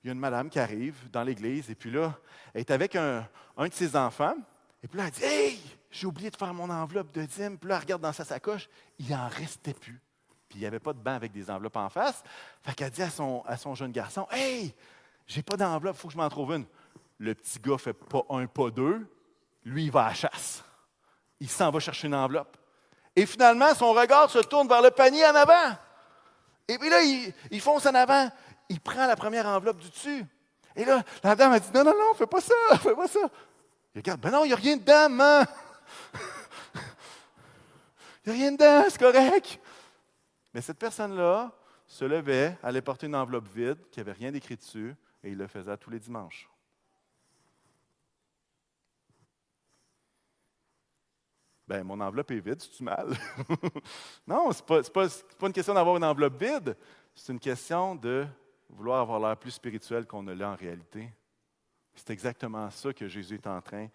il y a une madame qui arrive dans l'église et puis là, elle est avec un de ses enfants. Et puis là, elle dit « Hey, j'ai oublié de faire mon enveloppe de dîmes. » Puis là, elle regarde dans sa sacoche, il n'en restait plus. Puis il n'y avait pas de banc avec des enveloppes en face. Fait qu'elle dit à son jeune garçon « Hey, j'ai pas d'enveloppe, il faut que je m'en trouve une. » Le petit gars ne fait pas un, pas deux. Lui, il va à la chasse. Il s'en va chercher une enveloppe. Et finalement, son regard se tourne vers le panier en avant. Et puis là, il fonce en avant. Il prend la première enveloppe du dessus. Et là, la dame a dit « Non, non, non, fais pas ça, fais pas ça. » Il regarde « Ben non, il n'y a rien dedans, maman. Il n'y a rien dedans, c'est correct. » Mais cette personne-là se levait, allait porter une enveloppe vide, qui n'avait rien d'écrit dessus, et il le faisait tous les dimanches. Ben, mon enveloppe est vide, c'est-tu mal? Non, ce n'est pas une question d'avoir une enveloppe vide. C'est une question de vouloir avoir l'air plus spirituel qu'on ne l'est en réalité. C'est exactement ça que Jésus est en train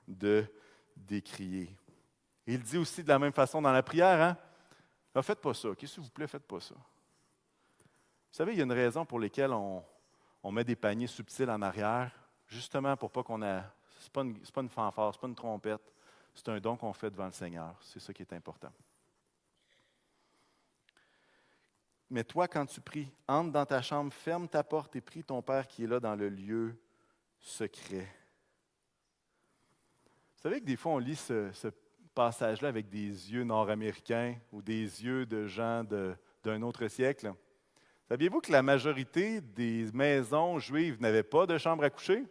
de décrier. Et il dit aussi de la même façon dans la prière, hein? « Faites pas ça, OK, s'il vous plaît, faites pas ça. » Vous savez, il y a une raison pour laquelle on met des paniers subtils en arrière, justement pour pas qu'on ait... Ce n'est pas une fanfare, ce n'est pas une trompette. C'est un don qu'on fait devant le Seigneur. C'est ça qui est important. Mais toi, quand tu pries, entre dans ta chambre, ferme ta porte et prie ton Père qui est là dans le lieu secret. Vous savez que des fois, on lit ce passage-là avec des yeux nord-américains ou des yeux de gens d'un autre siècle. Saviez-vous que la majorité des maisons juives n'avaient pas de chambre à coucher?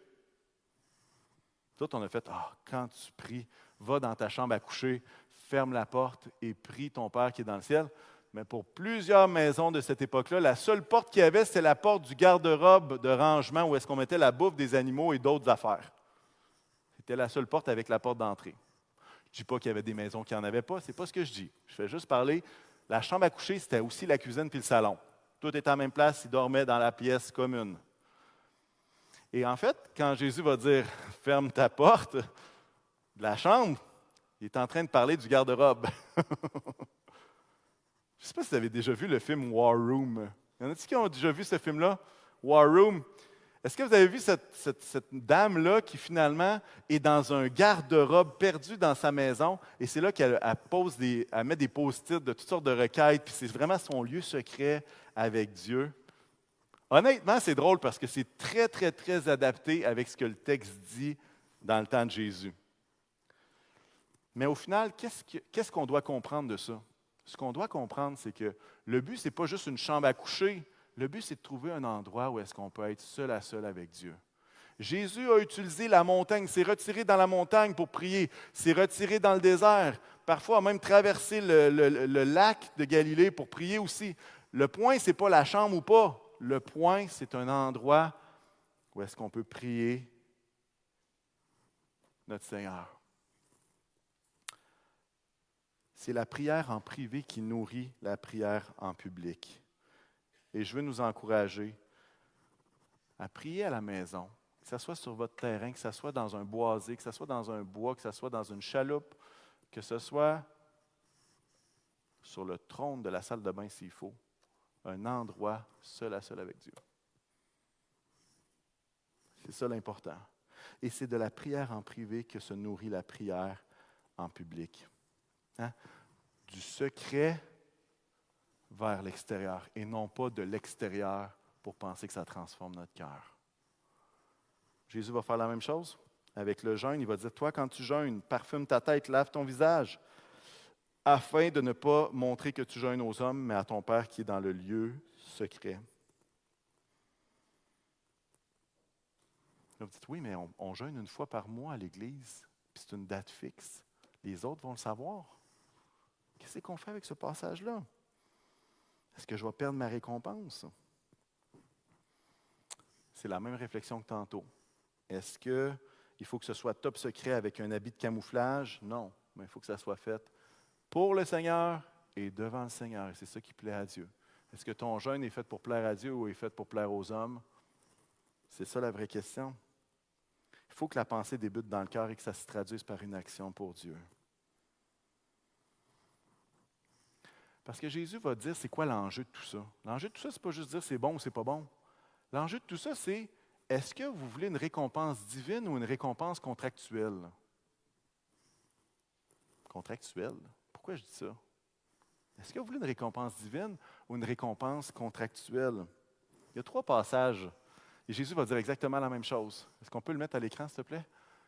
Tout, on a fait, quand tu pries, va dans ta chambre à coucher, ferme la porte et prie ton Père qui est dans le ciel. Mais pour plusieurs maisons de cette époque-là, la seule porte qu'il y avait, c'était la porte du garde-robe de rangement où est-ce qu'on mettait la bouffe des animaux et d'autres affaires. C'était la seule porte avec la porte d'entrée. Je ne dis pas qu'il y avait des maisons qui n'en avaient pas, ce n'est pas ce que je dis. Je fais juste parler. La chambre à coucher, c'était aussi la cuisine puis le salon. Tout était à la même place, ils dormaient dans la pièce commune. Et en fait, quand Jésus va dire « ferme ta porte » de la chambre, il est en train de parler du garde-robe. Je ne sais pas si vous avez déjà vu le film War Room. Il y en a-t-il qui ont déjà vu ce film-là? War Room. Est-ce que vous avez vu cette dame-là qui finalement est dans un garde-robe perdu dans sa maison et c'est là qu'elle met des post-it de toutes sortes de requêtes puis c'est vraiment son lieu secret avec Dieu? Honnêtement, c'est drôle parce que c'est très, très, très adapté avec ce que le texte dit dans le temps de Jésus. Mais au final, qu'est-ce qu'on doit comprendre de ça? Ce qu'on doit comprendre, c'est que le but, ce n'est pas juste une chambre à coucher. Le but, c'est de trouver un endroit où est-ce qu'on peut être seul à seul avec Dieu. Jésus a utilisé la montagne, s'est retiré dans la montagne pour prier, s'est retiré dans le désert, parfois a même traversé le lac de Galilée pour prier aussi. Le point, ce n'est pas la chambre ou pas. Le point, c'est un endroit où est-ce qu'on peut prier notre Seigneur. C'est la prière en privé qui nourrit la prière en public. Et je veux nous encourager à prier à la maison, que ce soit sur votre terrain, que ce soit dans un boisé, que ce soit dans un bois, que ce soit dans une chaloupe, que ce soit sur le trône de la salle de bain s'il faut, un endroit seul à seul avec Dieu. C'est ça l'important. Et c'est de la prière en privé que se nourrit la prière en public. Hein? Du secret vers l'extérieur et non pas de l'extérieur pour penser que ça transforme notre cœur. Jésus va faire la même chose avec le jeûne. Il va dire, toi, quand tu jeûnes, parfume ta tête, lave ton visage, afin de ne pas montrer que tu jeûnes aux hommes, mais à ton Père qui est dans le lieu secret. Là, vous dites, oui, mais on jeûne une fois par mois à l'Église, puis c'est une date fixe. Les autres vont le savoir. Qu'est-ce qu'on fait avec ce passage-là? Est-ce que je vais perdre ma récompense? C'est la même réflexion que tantôt. Est-ce qu'il faut que ce soit top secret avec un habit de camouflage? Non, mais il faut que ça soit fait pour le Seigneur et devant le Seigneur. Et c'est ça qui plaît à Dieu. Est-ce que ton jeûne est fait pour plaire à Dieu ou est fait pour plaire aux hommes? C'est ça la vraie question. Il faut que la pensée débute dans le cœur et que ça se traduise par une action pour Dieu. Parce que Jésus va dire, c'est quoi l'enjeu de tout ça? L'enjeu de tout ça, ce n'est pas juste dire c'est bon ou c'est pas bon. L'enjeu de tout ça, c'est, est-ce que vous voulez une récompense divine ou une récompense contractuelle? Contractuelle? Pourquoi je dis ça? Est-ce que vous voulez une récompense divine ou une récompense contractuelle? Il y a 3 passages. Et Jésus va dire exactement la même chose. Est-ce qu'on peut le mettre à l'écran, s'il te plaît?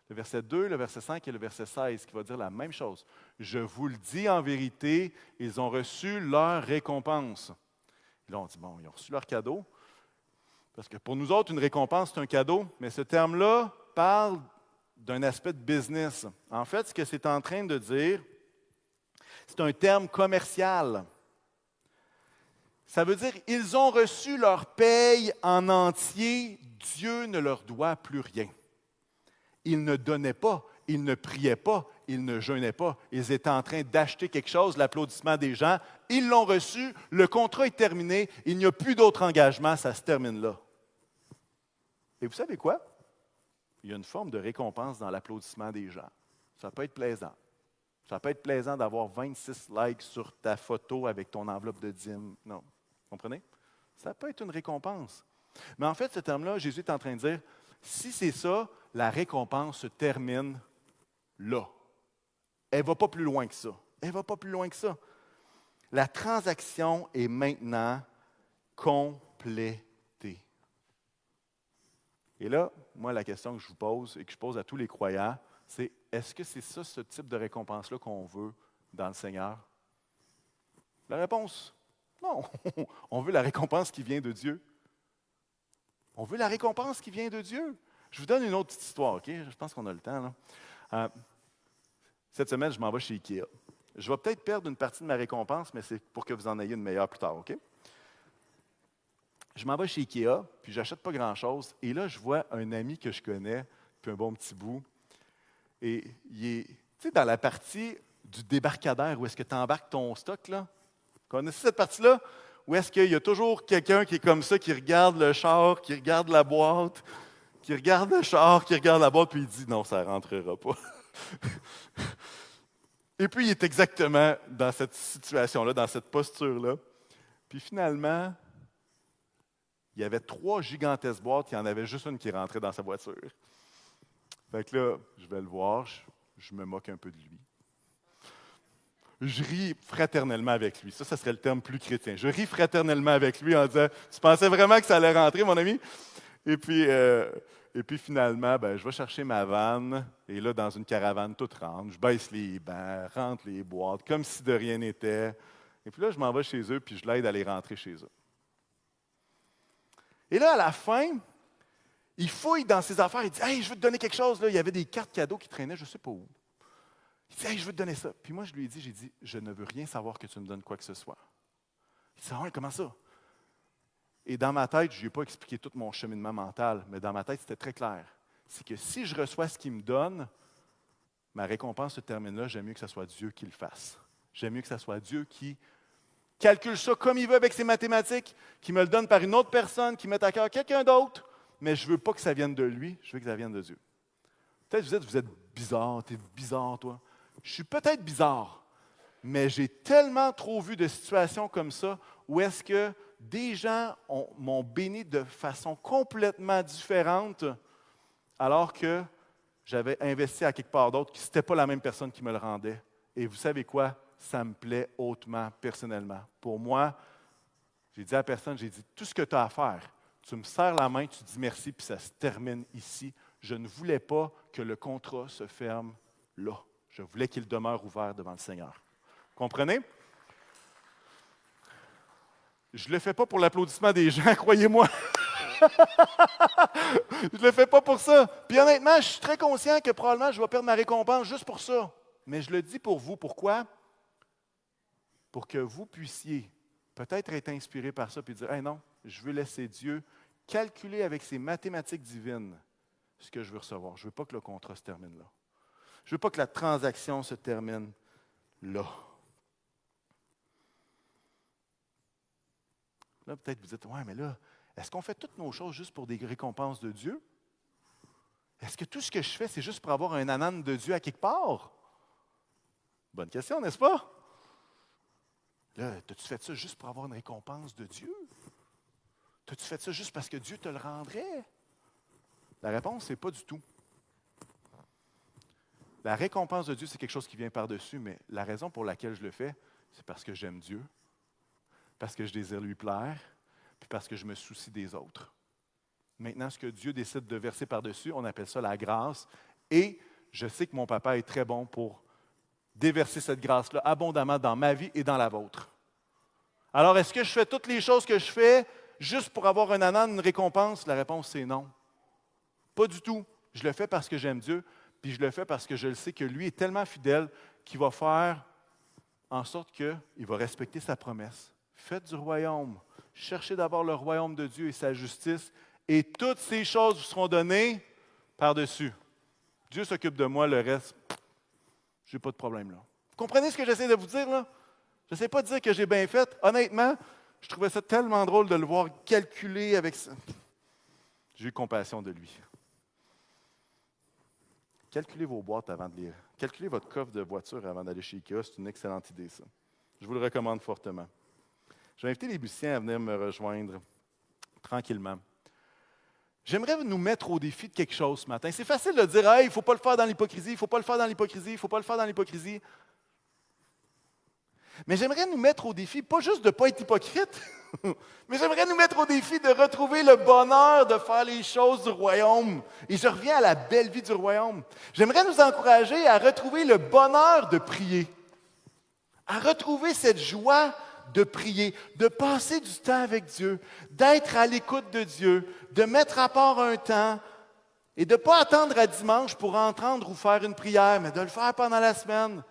Le verset 2, le verset 5 et le verset 16 qui va dire la même chose. Je vous le dis en vérité, ils ont reçu leur récompense. Et là, on dit, bon, ils ont reçu leur cadeau. Parce que pour nous autres, une récompense, c'est un cadeau. Mais ce terme-là parle d'un aspect de business. En fait, ce que c'est en train de dire, c'est un terme commercial. Ça veut dire ils ont reçu leur paye en entier, Dieu ne leur doit plus rien. Ils ne donnaient pas, ils ne priaient pas, ils ne jeûnaient pas. Ils étaient en train d'acheter quelque chose, l'applaudissement des gens. Ils l'ont reçu, le contrat est terminé, il n'y a plus d'autre engagement, ça se termine là. Et vous savez quoi? Il y a une forme de récompense dans l'applaudissement des gens. Ça peut être plaisant. Ça peut être plaisant d'avoir 26 likes sur ta photo avec ton enveloppe de dîmes. Non. Comprenez? Ça peut être une récompense. Mais en fait, ce terme-là, Jésus est en train de dire, si c'est ça, la récompense se termine là. Elle ne va pas plus loin que ça. Elle ne va pas plus loin que ça. La transaction est maintenant complétée. Et là, moi, la question que je vous pose et que je pose à tous les croyants, c'est est-ce que c'est ça, ce type de récompense-là qu'on veut dans le Seigneur? La réponse, non. On veut la récompense qui vient de Dieu. On veut la récompense qui vient de Dieu. Je vous donne une autre petite histoire, OK? Je pense qu'on a le temps, là. Cette semaine, je m'en vais chez Ikea. Je vais peut-être perdre une partie de ma récompense, mais c'est pour que vous en ayez une meilleure plus tard, OK? Je m'en vais chez Ikea, puis j'achète pas grand-chose. Et là, je vois un ami que je connais, puis un bon petit bout. Et il est, tu sais, dans la partie du débarcadère où est-ce que tu embarques ton stock, là? Connaissez cette partie-là? Où est-ce qu'il y a toujours quelqu'un qui est comme ça, qui regarde le char, qui regarde la boîte, qui regarde le char, qui regarde la boîte, puis il dit non, ça ne rentrera pas. Et puis, il est exactement dans cette situation-là, dans cette posture-là. Puis finalement, il y avait 3 gigantesques boîtes, il y en avait juste une qui rentrait dans sa voiture. Fait que là, je vais le voir, je me moque un peu de lui. Je ris fraternellement avec lui. Ça serait le terme plus chrétien. Je ris fraternellement avec lui en disant « Tu pensais vraiment que ça allait rentrer, mon ami? » Et puis finalement, je vais chercher ma vanne, et là, dans une caravane, tout rentre. Je baisse les bancs, rentre les boîtes, comme si de rien n'était. Et puis là, je m'en vais chez eux, puis je l'aide à les rentrer chez eux. Et là, à la fin, il fouille dans ses affaires, il dit « Hey, je veux te donner quelque chose. » Là, il y avait des cartes cadeaux qui traînaient, je ne sais pas où. Il dit « Hey, je veux te donner ça. » Puis moi, je lui ai dit, « Je ne veux rien savoir que tu me donnes quoi que ce soit. » Il dit « Ah ouais, comment ça? » Et dans ma tête, je ne lui ai pas expliqué tout mon cheminement mental, mais dans ma tête, c'était très clair. C'est que si je reçois ce qu'il me donne, ma récompense se termine là, j'aime mieux que ce soit Dieu qui le fasse. J'aime mieux que ce soit Dieu qui calcule ça comme il veut avec ses mathématiques, qui me le donne par une autre personne, qui mette à cœur quelqu'un d'autre, mais je ne veux pas que ça vienne de lui, je veux que ça vienne de Dieu. Peut-être que vous êtes bizarre, tu es bizarre, toi. Je suis peut-être bizarre, Mais j'ai tellement trop vu de situations comme ça où est-ce que des gens m'ont béni de façon complètement différente alors que j'avais investi à quelque part d'autre, que ce n'était pas la même personne qui me le rendait. Et vous savez quoi? Ça me plaît hautement, personnellement. Pour moi, j'ai dit à la personne, j'ai dit, tout ce que tu as à faire, tu me serres la main, tu dis merci, puis ça se termine ici. Je ne voulais pas que le contrat se ferme là. Je voulais qu'il demeure ouvert devant le Seigneur. Comprenez? Je ne le fais pas pour l'applaudissement des gens, croyez-moi. Je ne le fais pas pour ça. Puis honnêtement, je suis très conscient que probablement je vais perdre ma récompense juste pour ça. Mais je le dis pour vous. Pourquoi? Pour que vous puissiez peut-être être inspiré par ça et dire, hey non, je veux laisser Dieu calculer avec ses mathématiques divines ce que je veux recevoir. Je ne veux pas que le contrat se termine là. Je ne veux pas que la transaction se termine là. Là, peut-être vous dites, ouais, mais là, est-ce qu'on fait toutes nos choses juste pour des récompenses de Dieu? Est-ce que tout ce que je fais, c'est juste pour avoir un ânane de Dieu à quelque part? Bonne question, n'est-ce pas? Là, as-tu fait ça juste pour avoir une récompense de Dieu? As-tu fait ça juste parce que Dieu te le rendrait? La réponse, c'est pas du tout. La récompense de Dieu, c'est quelque chose qui vient par-dessus, mais la raison pour laquelle je le fais, c'est parce que j'aime Dieu, parce que je désire lui plaire, puis parce que je me soucie des autres. Maintenant, ce que Dieu décide de verser par-dessus, on appelle ça la grâce. Et je sais que mon papa est très bon pour déverser cette grâce-là abondamment dans ma vie et dans la vôtre. Alors, est-ce que je fais toutes les choses que je fais juste pour avoir un âne, une récompense? La réponse, c'est non. Pas du tout. Je le fais parce que j'aime Dieu, puis je le fais parce que je le sais que lui est tellement fidèle qu'il va faire en sorte qu'il va respecter sa promesse. Faites du royaume. Cherchez d'abord le royaume de Dieu et sa justice, et toutes ces choses vous seront données par-dessus. Dieu s'occupe de moi, le reste, je n'ai pas de problème là. Vous comprenez ce que j'essaie de vous dire là? Je n'essaie pas de dire que j'ai bien fait. Honnêtement, je trouvais ça tellement drôle de le voir calculer avec ça. J'ai eu compassion de lui. Calculez vos boîtes avant de lire. Calculez votre coffre de voiture avant d'aller chez IKEA. C'est une excellente idée, ça. Je vous le recommande fortement. Je vais inviter les musiciens à venir me rejoindre tranquillement. J'aimerais nous mettre au défi de quelque chose ce matin. C'est facile de dire, hey, il ne faut pas le faire dans l'hypocrisie, il ne faut pas le faire dans l'hypocrisie, il ne faut pas le faire dans l'hypocrisie. Mais j'aimerais nous mettre au défi, pas juste de ne pas être hypocrite, mais j'aimerais nous mettre au défi de retrouver le bonheur de faire les choses du royaume. Et je reviens à la belle vie du royaume. J'aimerais nous encourager à retrouver le bonheur de prier, à retrouver cette joie de prier, de passer du temps avec Dieu, d'être à l'écoute de Dieu, de mettre à part un temps et de ne pas attendre à dimanche pour entendre ou faire une prière, mais de le faire pendant la semaine.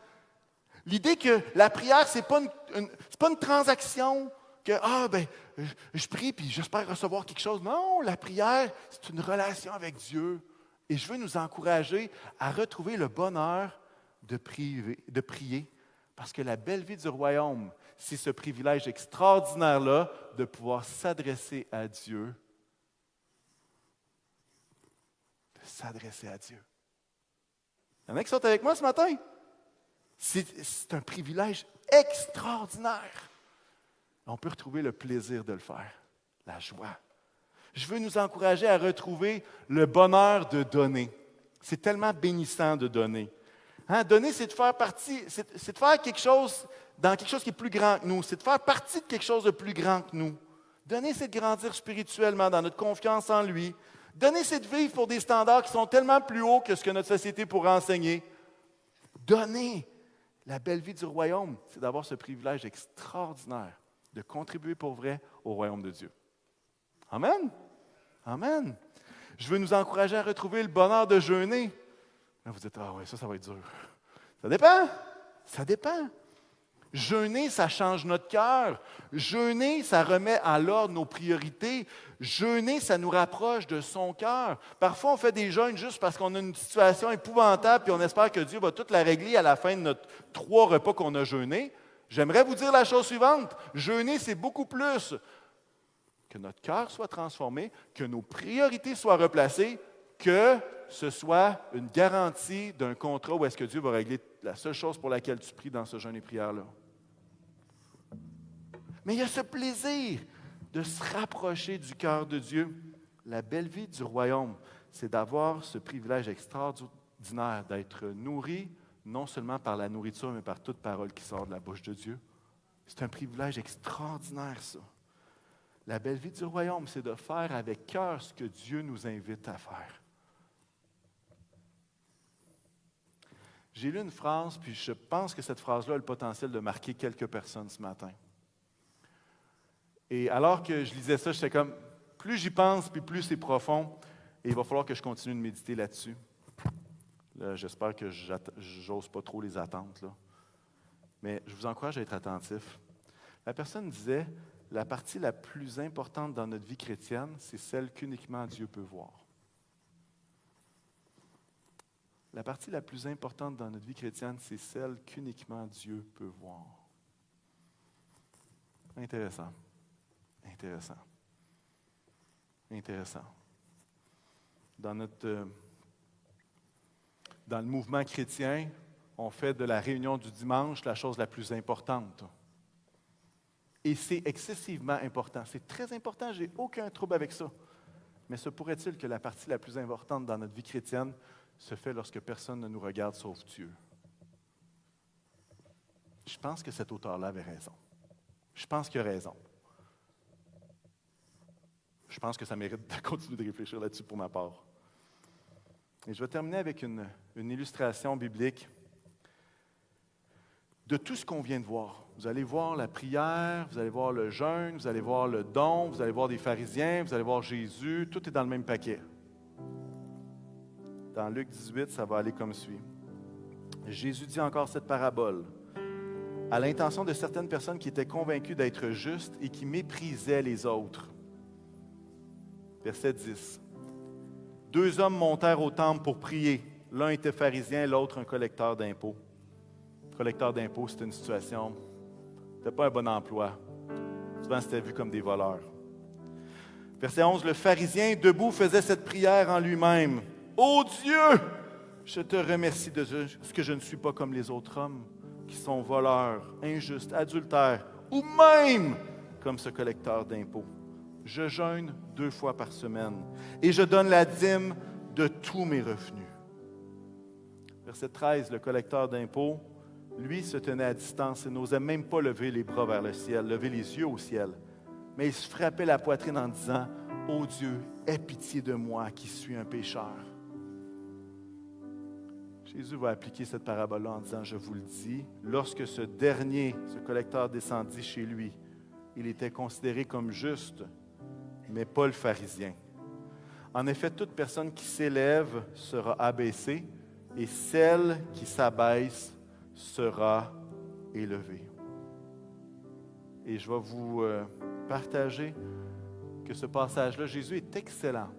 L'idée que la prière, ce n'est pas une transaction, que je prie puis j'espère recevoir quelque chose. Non, la prière, c'est une relation avec Dieu. Et je veux nous encourager à retrouver le bonheur de prier, parce que la belle vie du royaume, c'est ce privilège extraordinaire-là de pouvoir s'adresser à Dieu. De s'adresser à Dieu. Il y en a qui sont avec moi ce matin? C'est un privilège extraordinaire. On peut retrouver le plaisir de le faire, la joie. Je veux nous encourager à retrouver le bonheur de donner. C'est tellement bénissant de donner. Donner, c'est de faire partie, c'est de faire quelque chose dans quelque chose qui est plus grand que nous. C'est de faire partie de quelque chose de plus grand que nous. Donner, c'est de grandir spirituellement dans notre confiance en lui. Donner, c'est de vivre pour des standards qui sont tellement plus hauts que ce que notre société pourrait enseigner. Donner, la belle vie du royaume, c'est d'avoir ce privilège extraordinaire de contribuer pour vrai au royaume de Dieu. Amen. Amen. Je veux nous encourager à retrouver le bonheur de jeûner. Là, vous dites, ah oui, ça va être dur. Ça dépend. Ça dépend. Jeûner, ça change notre cœur. Jeûner, ça remet à l'ordre nos priorités. Jeûner, ça nous rapproche de son cœur. Parfois, on fait des jeûnes juste parce qu'on a une situation épouvantable et on espère que Dieu va tout la régler à la fin de notre 3 repas qu'on a jeûnés. J'aimerais vous dire la chose suivante. Jeûner, c'est beaucoup plus que notre cœur soit transformé, que nos priorités soient replacées, que ce soit une garantie d'un contrat où est-ce que Dieu va régler la seule chose pour laquelle tu pries dans ce jeûne et prière-là. Mais il y a ce plaisir de se rapprocher du cœur de Dieu. La belle vie du royaume, c'est d'avoir ce privilège extraordinaire d'être nourri, non seulement par la nourriture, mais par toute parole qui sort de la bouche de Dieu. C'est un privilège extraordinaire, ça. La belle vie du royaume, c'est de faire avec cœur ce que Dieu nous invite à faire. J'ai lu une phrase, puis je pense que cette phrase-là a le potentiel de marquer quelques personnes ce matin. Et alors que je lisais ça, j'étais comme, plus j'y pense, puis plus c'est profond, et il va falloir que je continue de méditer là-dessus. Là, j'espère que j'ose pas trop les attentes, là. Mais je vous encourage à être attentif. La personne disait, la partie la plus importante dans notre vie chrétienne, c'est celle qu'uniquement Dieu peut voir. La partie la plus importante dans notre vie chrétienne, c'est celle qu'uniquement Dieu peut voir. Intéressant. Intéressant. Intéressant. Dans le mouvement chrétien, on fait de la réunion du dimanche la chose la plus importante. Et c'est excessivement important. C'est très important, je n'ai aucun trouble avec ça. Mais se pourrait-il que la partie la plus importante dans notre vie chrétienne se fait lorsque personne ne nous regarde sauf Dieu? Je pense que cet auteur-là avait raison. Je pense qu'il a raison. Je pense que ça mérite de continuer de réfléchir là-dessus pour ma part. Et je vais terminer avec une illustration biblique de tout ce qu'on vient de voir. Vous allez voir la prière, vous allez voir le jeûne, vous allez voir le don, vous allez voir des pharisiens, vous allez voir Jésus, tout est dans le même paquet. Dans Luc 18, ça va aller comme suit. Jésus dit encore cette parabole à l'intention de certaines personnes qui étaient convaincues d'être justes et qui méprisaient les autres. Verset 10. 2 hommes montèrent au temple pour prier. L'un était pharisien, l'autre un collecteur d'impôts. Collecteur d'impôts, c'était une situation, c'était pas un bon emploi. Souvent, c'était vu comme des voleurs. Verset 11. Le pharisien, debout, faisait cette prière en lui-même. « Ô Dieu, je te remercie de ce que je ne suis pas comme les autres hommes, qui sont voleurs, injustes, adultères, ou même comme ce collecteur d'impôts. Je jeûne 2 fois par semaine et je donne la dîme de tous mes revenus. » Verset 13, le collecteur d'impôts, lui, se tenait à distance et n'osait même pas lever les bras vers le ciel, lever les yeux au ciel. Mais il se frappait la poitrine en disant, « Ô Dieu, aie pitié de moi qui suis un pécheur. » Jésus va appliquer cette parabole-là en disant, « Je vous le dis, lorsque ce dernier, ce collecteur descendit chez lui, il était considéré comme juste, mais pas le pharisien. En effet, toute personne qui s'élève sera abaissée, et celle qui s'abaisse sera élevée. » Et je vais vous partager que ce passage-là, Jésus est excellent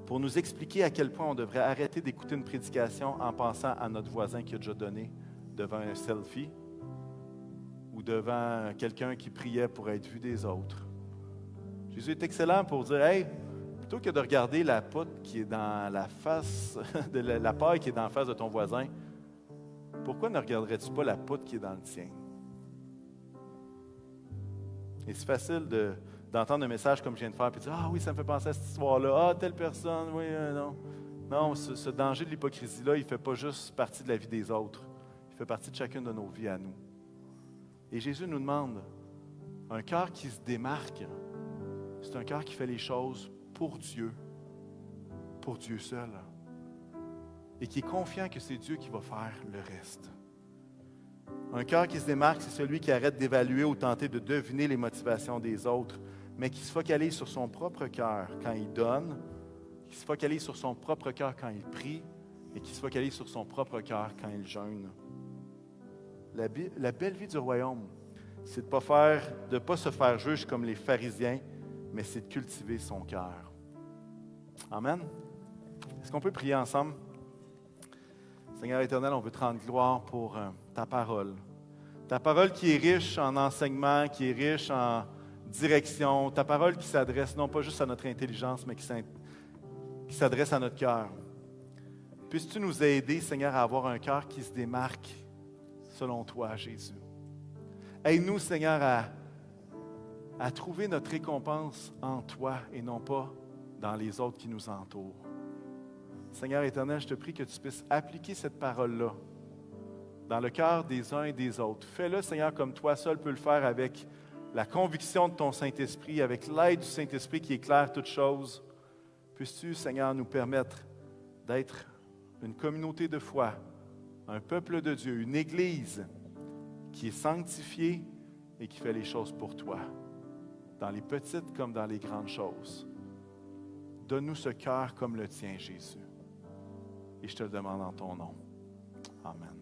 pour nous expliquer à quel point on devrait arrêter d'écouter une prédication en pensant à notre voisin qui a déjà donné devant un selfie ou devant quelqu'un qui priait pour être vu des autres. Jésus est excellent pour dire, « Hey, plutôt que de regarder la poutre qui est dans la face, la paille qui est dans la face de ton voisin, pourquoi ne regarderais-tu pas la poutre qui est dans le tien? » Et c'est facile d'entendre un message comme je viens de faire et dire, « Ah oui, ça me fait penser à cette histoire-là. Ah, telle personne, oui, non. » Non, ce danger de l'hypocrisie-là, il ne fait pas juste partie de la vie des autres. Il fait partie de chacune de nos vies à nous. Et Jésus nous demande, un cœur qui se démarque, c'est un cœur qui fait les choses pour Dieu seul, et qui est confiant que c'est Dieu qui va faire le reste. Un cœur qui se démarque, c'est celui qui arrête d'évaluer ou tenter de deviner les motivations des autres, mais qui se focalise sur son propre cœur quand il donne, qui se focalise sur son propre cœur quand il prie, et qui se focalise sur son propre cœur quand il jeûne. La belle vie du royaume, c'est de ne pas se faire juge comme les pharisiens, mais c'est de cultiver son cœur. Amen. Est-ce qu'on peut prier ensemble? Seigneur éternel, on veut te rendre gloire pour ta parole. Ta parole qui est riche en enseignement, qui est riche en direction. Ta parole qui s'adresse non pas juste à notre intelligence, mais qui qui s'adresse à notre cœur. Puisses-tu nous aider, Seigneur, à avoir un cœur qui se démarque selon toi, Jésus. Aide-nous, Seigneur, à trouver notre récompense en toi et non pas dans les autres qui nous entourent. Seigneur éternel, je te prie que tu puisses appliquer cette parole-là dans le cœur des uns et des autres. Fais-le, Seigneur, comme toi seul peux le faire avec la conviction de ton Saint-Esprit, avec l'aide du Saint-Esprit qui éclaire toutes choses. Puisses-tu, Seigneur, nous permettre d'être une communauté de foi, un peuple de Dieu, une Église qui est sanctifiée et qui fait les choses pour toi, dans les petites comme dans les grandes choses. Donne-nous ce cœur comme le tien, Jésus. Et je te le demande en ton nom. Amen.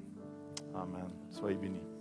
Amen. Soyez bénis.